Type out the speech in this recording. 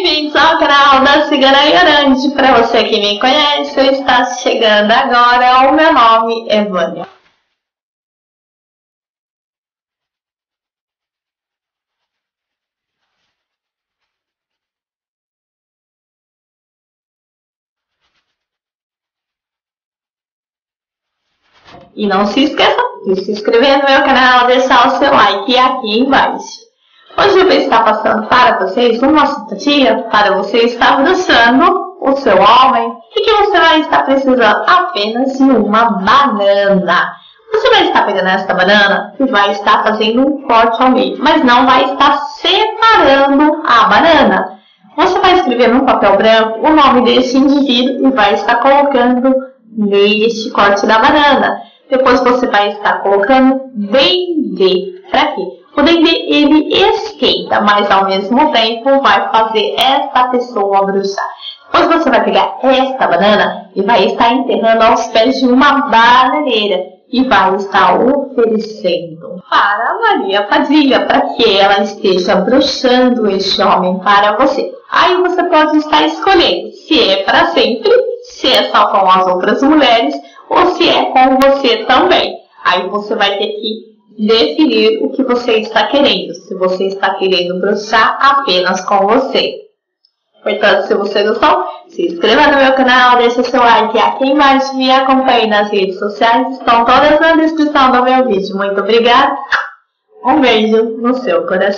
Bem-vindos ao canal da Cigana Grande. Para você que me conhece, está chegando agora, o meu nome é Vânia. E não se esqueça de se inscrever no meu canal, deixar o seu like aqui embaixo. Hoje eu vou estar passando para vocês uma situação para você estar bruxando o seu homem e que você vai estar precisando apenas de uma banana. Você vai estar pegando esta banana e vai estar fazendo um corte ao meio, mas não vai estar separando a banana. Você vai escrever num papel branco o nome desse indivíduo e vai estar colocando neste corte da banana. Depois você vai estar colocando dendê. Para quê? O dendê, ele esquenta, mas ao mesmo tempo vai fazer esta pessoa bruxar. Depois você vai pegar esta banana e vai estar enterrando aos pés de uma bananeira e vai estar oferecendo para Maria Padilha, para que ela esteja bruxando este homem para você. Aí você pode estar escolhendo se é para sempre, se é só com as outras mulheres ou se é com você também. Aí você vai ter que definir o que você está querendo. Se você está querendo bruxar apenas com você. Portanto, se você gostou, se inscreva no meu canal, deixe seu like aqui embaixo, me acompanhe nas redes sociais, estão todas na descrição do meu vídeo. Muito obrigada, um beijo no seu coração.